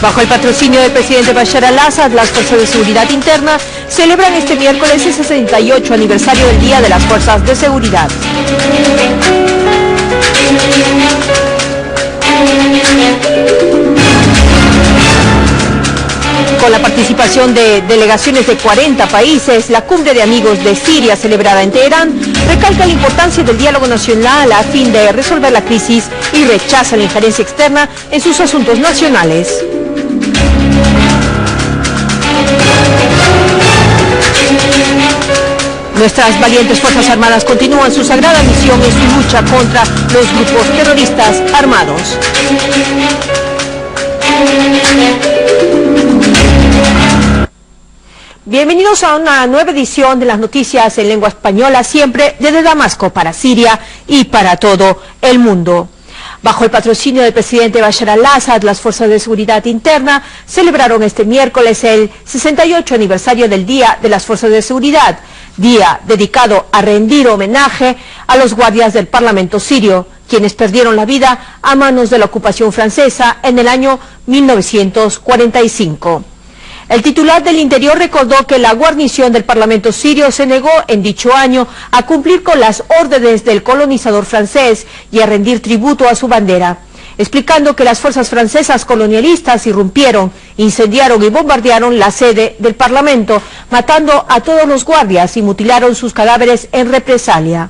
Bajo el patrocinio del presidente Bashar al-Assad, las fuerzas de seguridad interna celebran este miércoles el 68 aniversario del Día de las Fuerzas de Seguridad. Con la participación de delegaciones de 40 países, la Cumbre de Amigos de Siria, celebrada en Teherán, recalca la importancia del diálogo nacional a fin de resolver la crisis y rechaza la injerencia externa en sus asuntos nacionales. Nuestras valientes Fuerzas Armadas continúan su sagrada misión en su lucha contra los grupos terroristas armados. Bienvenidos a una nueva edición de las noticias en lengua española, siempre desde Damasco para Siria y para todo el mundo. Bajo el patrocinio del presidente Bashar al-Assad, las fuerzas de seguridad interna celebraron este miércoles el 68 aniversario del Día de las Fuerzas de Seguridad, día dedicado a rendir homenaje a los guardias del Parlamento sirio, quienes perdieron la vida a manos de la ocupación francesa en el año 1945. El titular del Interior recordó que la guarnición del Parlamento sirio se negó en dicho año a cumplir con las órdenes del colonizador francés y a rendir tributo a su bandera, explicando que las fuerzas francesas colonialistas irrumpieron, incendiaron y bombardearon la sede del Parlamento, matando a todos los guardias y mutilaron sus cadáveres en represalia.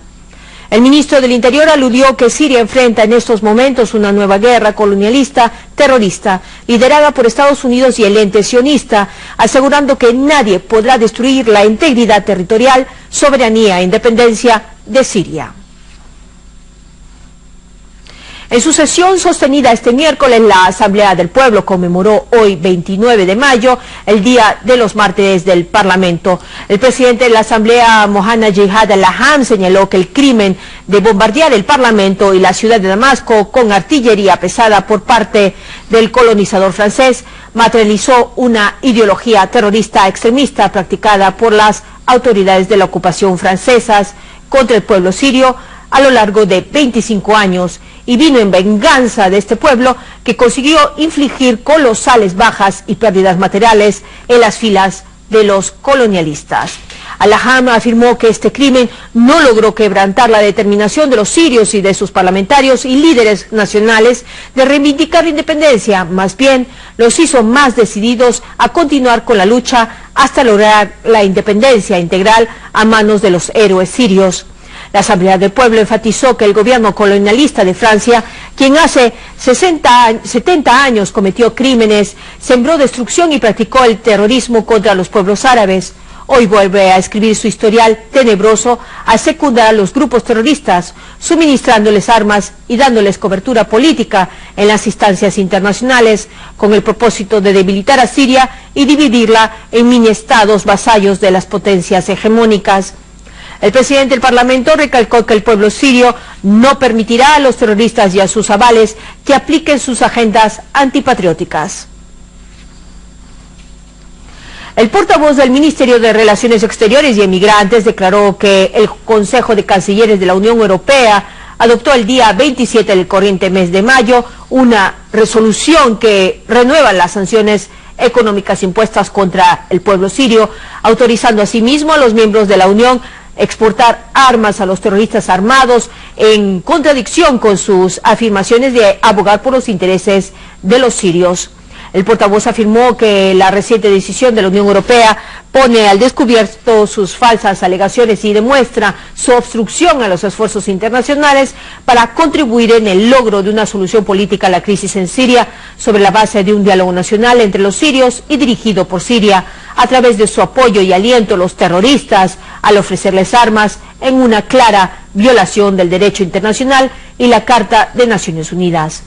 El ministro del Interior aludió que Siria enfrenta en estos momentos una nueva guerra colonialista terrorista, liderada por Estados Unidos y el ente sionista, asegurando que nadie podrá destruir la integridad territorial, soberanía e independencia de Siria. En su sesión sostenida este miércoles, la Asamblea del Pueblo conmemoró hoy, 29 de mayo, el Día de los Mártires del Parlamento. El presidente de la Asamblea, Mohanna Jihad al-Laham, señaló que el crimen de bombardear el Parlamento y la ciudad de Damasco con artillería pesada por parte del colonizador francés materializó una ideología terrorista extremista practicada por las autoridades de la ocupación francesas contra el pueblo sirio a lo largo de 25 años, y vino en venganza de este pueblo que consiguió infligir colosales bajas y pérdidas materiales en las filas de los colonialistas. Al-Laham afirmó que este crimen no logró quebrantar la determinación de los sirios y de sus parlamentarios y líderes nacionales de reivindicar la independencia, más bien los hizo más decididos a continuar con la lucha hasta lograr la independencia integral a manos de los héroes sirios. La Asamblea del Pueblo enfatizó que el gobierno colonialista de Francia, quien hace 70 años cometió crímenes, sembró destrucción y practicó el terrorismo contra los pueblos árabes, hoy vuelve a escribir su historial tenebroso al secundar a los grupos terroristas, suministrándoles armas y dándoles cobertura política en las instancias internacionales, con el propósito de debilitar a Siria y dividirla en mini estados vasallos de las potencias hegemónicas. El presidente del Parlamento recalcó que el pueblo sirio no permitirá a los terroristas y a sus avales que apliquen sus agendas antipatrióticas. El portavoz del Ministerio de Relaciones Exteriores y Emigrantes declaró que el Consejo de Cancilleres de la Unión Europea adoptó el día 27 del corriente mes de mayo una resolución que renueva las sanciones económicas impuestas contra el pueblo sirio, autorizando asimismo a los miembros de la Unión exportar armas a los terroristas armados, en contradicción con sus afirmaciones de abogar por los intereses de los sirios. El portavoz afirmó que la reciente decisión de la Unión Europea pone al descubierto sus falsas alegaciones y demuestra su obstrucción a los esfuerzos internacionales para contribuir en el logro de una solución política a la crisis en Siria sobre la base de un diálogo nacional entre los sirios y dirigido por Siria, a través de su apoyo y aliento a los terroristas al ofrecerles armas en una clara violación del derecho internacional y la Carta de Naciones Unidas.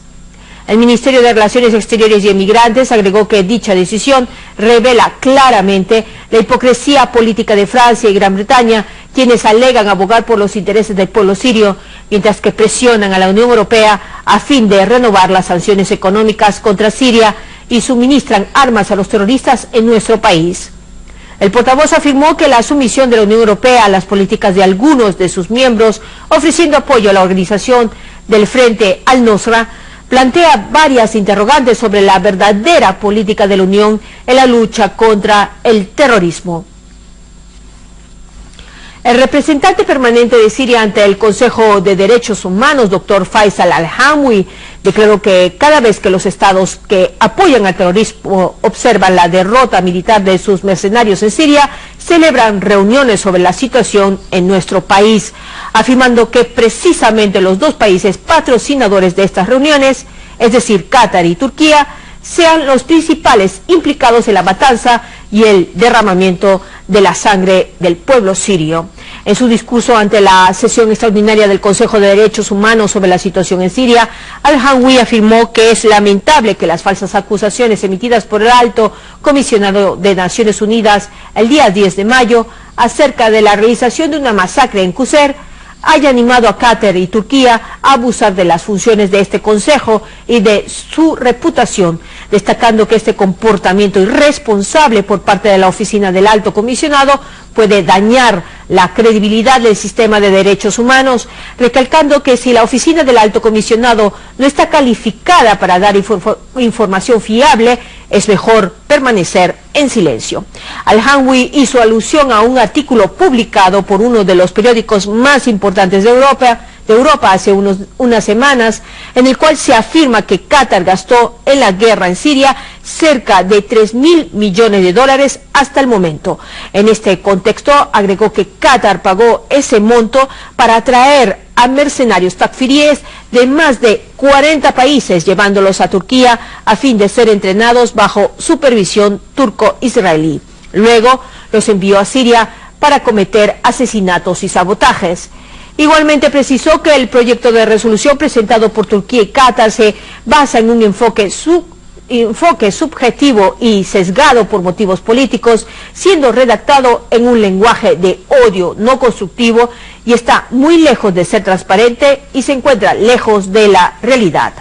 El Ministerio de Relaciones Exteriores y Emigrantes agregó que dicha decisión revela claramente la hipocresía política de Francia y Gran Bretaña, quienes alegan abogar por los intereses del pueblo sirio, mientras que presionan a la Unión Europea a fin de renovar las sanciones económicas contra Siria y suministran armas a los terroristas en nuestro país. El portavoz afirmó que la sumisión de la Unión Europea a las políticas de algunos de sus miembros, ofreciendo apoyo a la organización del Frente al-Nusra, plantea varias interrogantes sobre la verdadera política de la Unión en la lucha contra el terrorismo. El representante permanente de Siria ante el Consejo de Derechos Humanos, Dr. Faisal Al-Hamwi, declaró que cada vez que los estados que apoyan al terrorismo observan la derrota militar de sus mercenarios en Siria, celebran reuniones sobre la situación en nuestro país, afirmando que precisamente los dos países patrocinadores de estas reuniones, es decir, Qatar y Turquía, sean los principales implicados en la matanza y el derramamiento de la sangre del pueblo sirio. En su discurso ante la sesión extraordinaria del Consejo de Derechos Humanos sobre la situación en Siria, Al-Hamwi afirmó que es lamentable que las falsas acusaciones emitidas por el alto comisionado de Naciones Unidas el día 10 de mayo acerca de la realización de una masacre en Qusair haya animado a Qatar y Turquía a abusar de las funciones de este Consejo y de su reputación, destacando que este comportamiento irresponsable por parte de la Oficina del Alto Comisionado puede dañar la credibilidad del sistema de derechos humanos, recalcando que si la Oficina del Alto Comisionado no está calificada para dar información fiable, es mejor permanecer en silencio. Al-Hamwi hizo alusión a un artículo publicado por uno de los periódicos más importantes de Europa hace unas semanas, en el cual se afirma que Qatar gastó en la guerra en Siria cerca de 3.000 millones de dólares hasta el momento. En este contexto agregó que Qatar pagó ese monto para atraer a mercenarios takfiríes de más de 40 países, llevándolos a Turquía a fin de ser entrenados bajo supervisión turco-israelí. Luego los envió a Siria para cometer asesinatos y sabotajes. Igualmente precisó que el proyecto de resolución presentado por Turquía y Qatar se basa en un enfoque subjetivo y sesgado por motivos políticos, siendo redactado en un lenguaje de odio no constructivo y está muy lejos de ser transparente y se encuentra lejos de la realidad.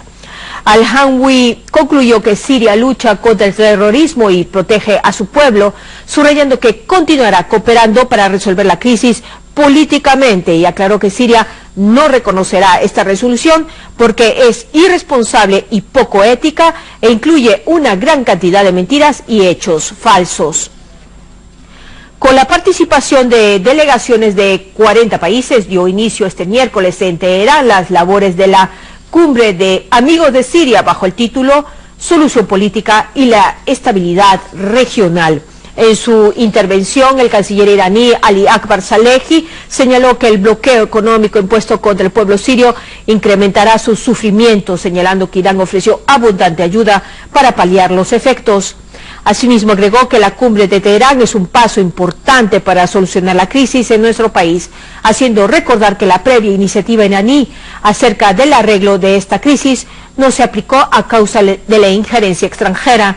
Al-Hamwi concluyó que Siria lucha contra el terrorismo y protege a su pueblo, subrayando que continuará cooperando para resolver la crisis políticamente, y aclaró que Siria no reconocerá esta resolución porque es irresponsable y poco ética e incluye una gran cantidad de mentiras y hechos falsos. Con la participación de delegaciones de 40 países, dio inicio este miércoles en Teherán las labores de la Cumbre de Amigos de Siria bajo el título Solución Política y la Estabilidad Regional. En su intervención, el canciller iraní Ali Akbar Salehi señaló que el bloqueo económico impuesto contra el pueblo sirio incrementará su sufrimiento, señalando que Irán ofreció abundante ayuda para paliar los efectos. Asimismo, agregó que la cumbre de Teherán es un paso importante para solucionar la crisis en nuestro país, haciendo recordar que la previa iniciativa iraní acerca del arreglo de esta crisis no se aplicó a causa de la injerencia extranjera.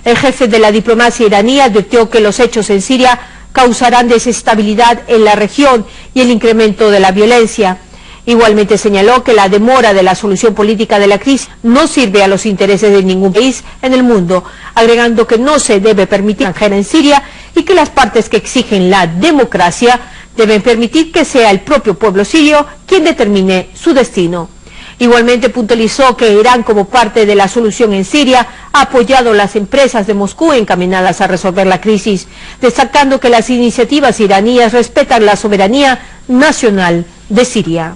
El jefe de la diplomacia iraní advirtió que los hechos en Siria causarán desestabilidad en la región y el incremento de la violencia. Igualmente señaló que la demora de la solución política de la crisis no sirve a los intereses de ningún país en el mundo, agregando que no se debe permitir extranjera en Siria y que las partes que exigen la democracia deben permitir que sea el propio pueblo sirio quien determine su destino. Igualmente puntualizó que Irán, como parte de la solución en Siria, ha apoyado las empresas de Moscú encaminadas a resolver la crisis, destacando que las iniciativas iraníes respetan la soberanía nacional de Siria.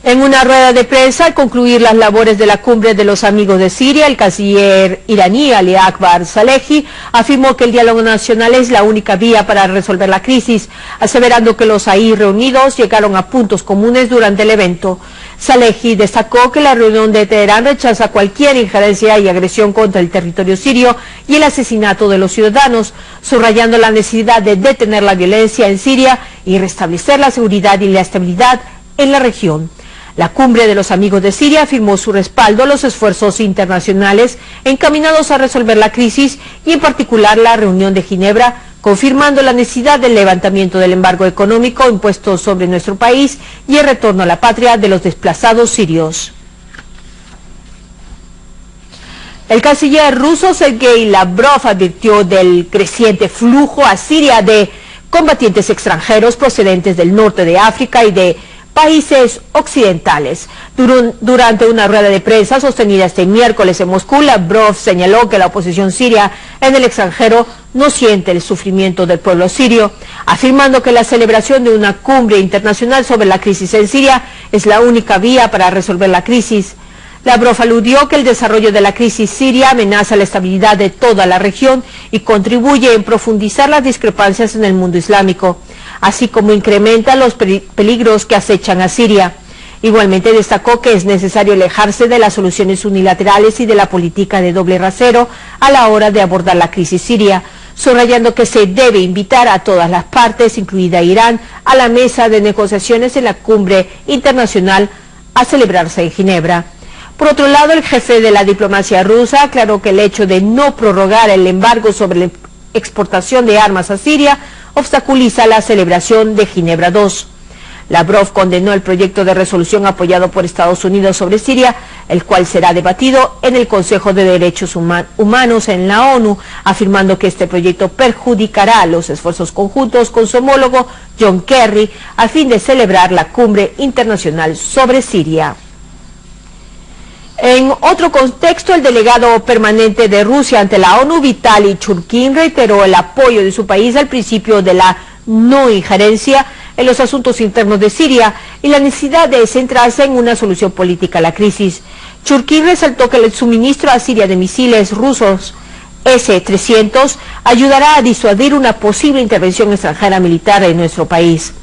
En una rueda de prensa, al concluir las labores de la Cumbre de los Amigos de Siria, el canciller iraní Ali Akbar Salehi afirmó que el diálogo nacional es la única vía para resolver la crisis, aseverando que los ahí reunidos llegaron a puntos comunes durante el evento. Salehi destacó que la reunión de Teherán rechaza cualquier injerencia y agresión contra el territorio sirio y el asesinato de los ciudadanos, subrayando la necesidad de detener la violencia en Siria y restablecer la seguridad y la estabilidad en la región. La Cumbre de los Amigos de Siria afirmó su respaldo a los esfuerzos internacionales encaminados a resolver la crisis y en particular la reunión de Ginebra, confirmando la necesidad del levantamiento del embargo económico impuesto sobre nuestro país y el retorno a la patria de los desplazados sirios. El canciller ruso Sergei Lavrov advirtió del creciente flujo a Siria de combatientes extranjeros procedentes del norte de África y de países occidentales. Durante una rueda de prensa sostenida este miércoles en Moscú, Lavrov señaló que la oposición siria en el extranjero no siente el sufrimiento del pueblo sirio, afirmando que la celebración de una cumbre internacional sobre la crisis en Siria es la única vía para resolver la crisis. Lavrov aludió que el desarrollo de la crisis siria amenaza la estabilidad de toda la región y contribuye en profundizar las discrepancias en el mundo islámico, así como incrementa los peligros que acechan a Siria. Igualmente destacó que es necesario alejarse de las soluciones unilaterales y de la política de doble rasero a la hora de abordar la crisis siria, subrayando que se debe invitar a todas las partes, incluida Irán, a la mesa de negociaciones en la cumbre internacional a celebrarse en Ginebra. Por otro lado, el jefe de la diplomacia rusa aclaró que el hecho de no prorrogar el embargo sobre la exportación de armas a Siria obstaculiza la celebración de Ginebra II. Lavrov condenó el proyecto de resolución apoyado por Estados Unidos sobre Siria, el cual será debatido en el Consejo de Derechos Humanos en la ONU, afirmando que este proyecto perjudicará los esfuerzos conjuntos con su homólogo John Kerry a fin de celebrar la cumbre internacional sobre Siria. En otro contexto, el delegado permanente de Rusia ante la ONU, Vitaly Churkin, reiteró el apoyo de su país al principio de la no injerencia en los asuntos internos de Siria y la necesidad de centrarse en una solución política a la crisis. Churkin resaltó que el suministro a Siria de misiles rusos S-300 ayudará a disuadir una posible intervención extranjera militar en nuestro país.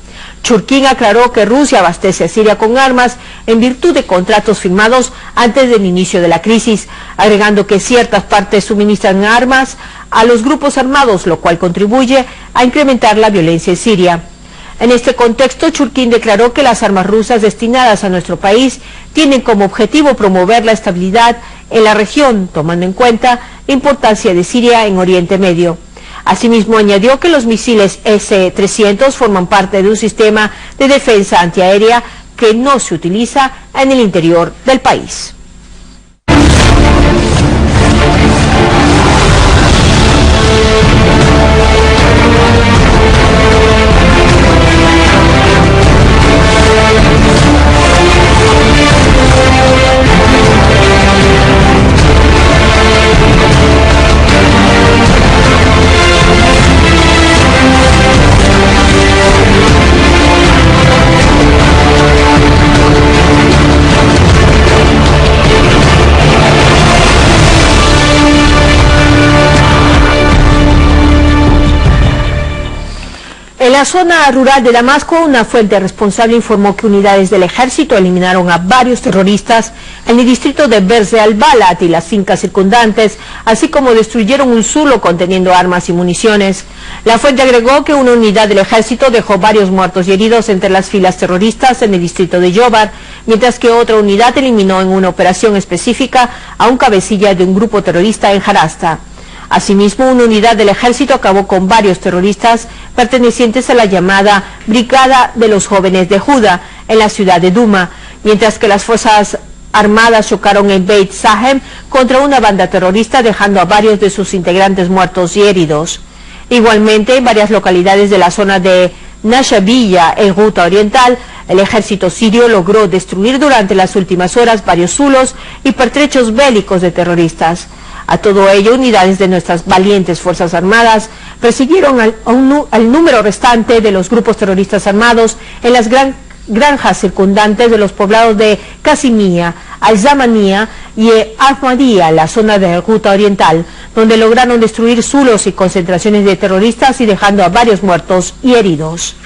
Churkin aclaró que Rusia abastece a Siria con armas en virtud de contratos firmados antes del inicio de la crisis, agregando que ciertas partes suministran armas a los grupos armados, lo cual contribuye a incrementar la violencia en Siria. En este contexto, Churkin declaró que las armas rusas destinadas a nuestro país tienen como objetivo promover la estabilidad en la región, tomando en cuenta la importancia de Siria en Oriente Medio. Asimismo, añadió que los misiles S-300 forman parte de un sistema de defensa antiaérea que no se utiliza en el interior del país. En la zona rural de Damasco, una fuente responsable informó que unidades del ejército eliminaron a varios terroristas en el distrito de Berze al-Balat y las fincas circundantes, así como destruyeron un zulo conteniendo armas y municiones. La fuente agregó que una unidad del ejército dejó varios muertos y heridos entre las filas terroristas en el distrito de Yobar, mientras que otra unidad eliminó en una operación específica a un cabecilla de un grupo terrorista en Jarasta. Asimismo, una unidad del ejército acabó con varios terroristas pertenecientes a la llamada Brigada de los Jóvenes de Judá en la ciudad de Duma, mientras que las fuerzas armadas chocaron en Beit Sahem contra una banda terrorista, dejando a varios de sus integrantes muertos y heridos. Igualmente, en varias localidades de la zona de Nashabilla, en Ghouta Oriental, el ejército sirio logró destruir durante las últimas horas varios zulos y pertrechos bélicos de terroristas. A todo ello, unidades de nuestras valientes Fuerzas Armadas persiguieron al número restante de los grupos terroristas armados en las granjas circundantes de los poblados de Casimía, Al-Zamanía y Ahmadía, la zona de Ghouta Oriental, donde lograron destruir zulos y concentraciones de terroristas y dejando a varios muertos y heridos.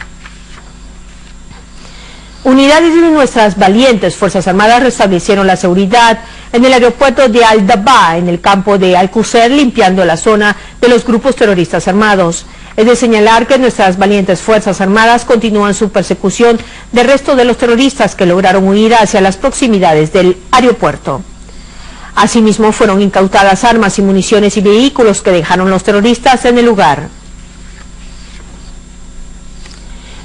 Unidades de nuestras valientes Fuerzas Armadas restablecieron la seguridad en el aeropuerto de Al-Dabaa, en el campo de Al-Quser, limpiando la zona de los grupos terroristas armados. Es de señalar que nuestras valientes Fuerzas Armadas continúan su persecución del resto de los terroristas que lograron huir hacia las proximidades del aeropuerto. Asimismo, fueron incautadas armas y municiones y vehículos que dejaron los terroristas en el lugar.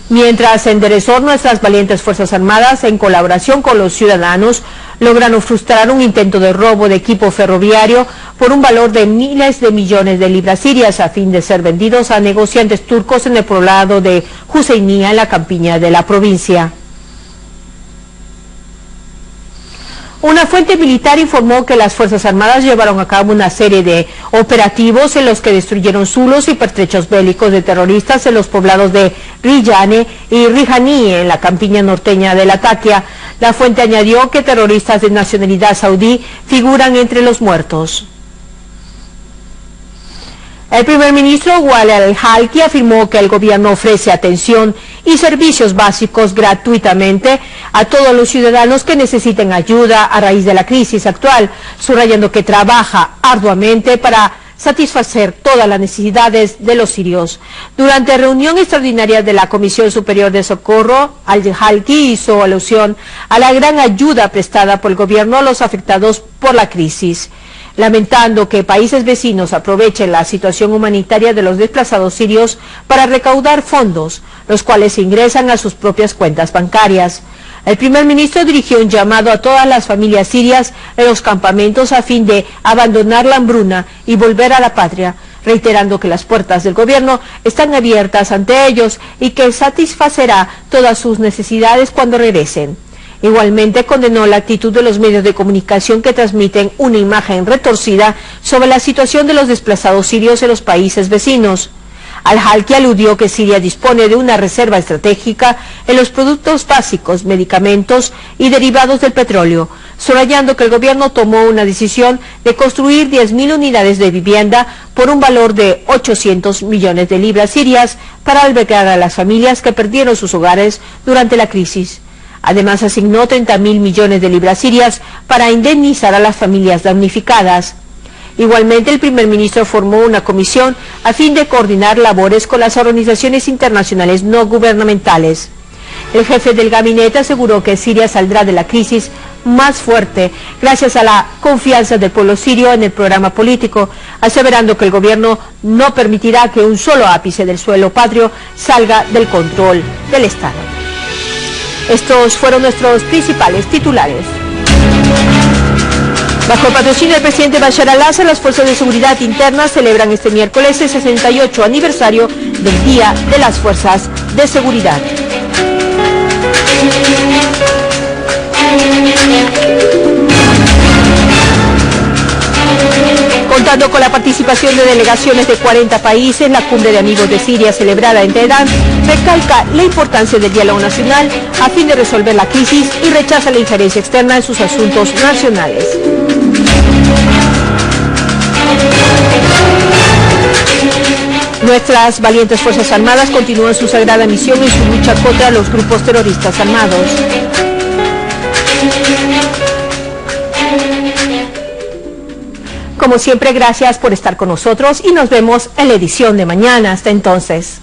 Mientras en Deresor, nuestras valientes Fuerzas Armadas, en colaboración con los ciudadanos, lograron frustrar un intento de robo de equipo ferroviario por un valor de miles de millones de libras sirias a fin de ser vendidos a negociantes turcos en el poblado de Huseinía, en la campiña de la provincia. Una fuente militar informó que las Fuerzas Armadas llevaron a cabo una serie de operativos en los que destruyeron zulos y pertrechos bélicos de terroristas en los poblados de Riyane y Rijani, en la campiña norteña de Latakia. La fuente añadió que terroristas de nacionalidad saudí figuran entre los muertos. El primer ministro Walid al-Halki afirmó que el gobierno ofrece atención y servicios básicos gratuitamente a todos los ciudadanos que necesiten ayuda a raíz de la crisis actual, subrayando que trabaja arduamente para satisfacer todas las necesidades de los sirios. Durante reunión extraordinaria de la Comisión Superior de Socorro, al-Halki hizo alusión a la gran ayuda prestada por el gobierno a los afectados por la crisis, lamentando que países vecinos aprovechen la situación humanitaria de los desplazados sirios para recaudar fondos, los cuales se ingresan a sus propias cuentas bancarias. El primer ministro dirigió un llamado a todas las familias sirias en los campamentos a fin de abandonar la hambruna y volver a la patria, reiterando que las puertas del gobierno están abiertas ante ellos y que satisfacerá todas sus necesidades cuando regresen. Igualmente condenó la actitud de los medios de comunicación que transmiten una imagen retorcida sobre la situación de los desplazados sirios en los países vecinos. Al-Halki aludió que Siria dispone de una reserva estratégica en los productos básicos, medicamentos y derivados del petróleo, subrayando que el gobierno tomó una decisión de construir 10.000 unidades de vivienda por un valor de 800 millones de libras sirias para albergar a las familias que perdieron sus hogares durante la crisis. Además, asignó 30.000 millones de libras sirias para indemnizar a las familias damnificadas. Igualmente, el primer ministro formó una comisión a fin de coordinar labores con las organizaciones internacionales no gubernamentales. El jefe del gabinete aseguró que Siria saldrá de la crisis más fuerte gracias a la confianza del pueblo sirio en el programa político, aseverando que el gobierno no permitirá que un solo ápice del suelo patrio salga del control del Estado. Estos fueron nuestros principales titulares. Bajo el patrocinio del presidente Bashar al-Assad, las fuerzas de seguridad interna celebran este miércoles el 68 aniversario del Día de las Fuerzas de Seguridad. Contando con la participación de delegaciones de 40 países, la Cumbre de Amigos de Siria celebrada en Teherán recalca la importancia del diálogo nacional a fin de resolver la crisis y rechaza la injerencia externa en sus asuntos nacionales. Nuestras valientes Fuerzas Armadas continúan su sagrada misión en su lucha contra los grupos terroristas armados. Como siempre, gracias por estar con nosotros y nos vemos en la edición de mañana. Hasta entonces.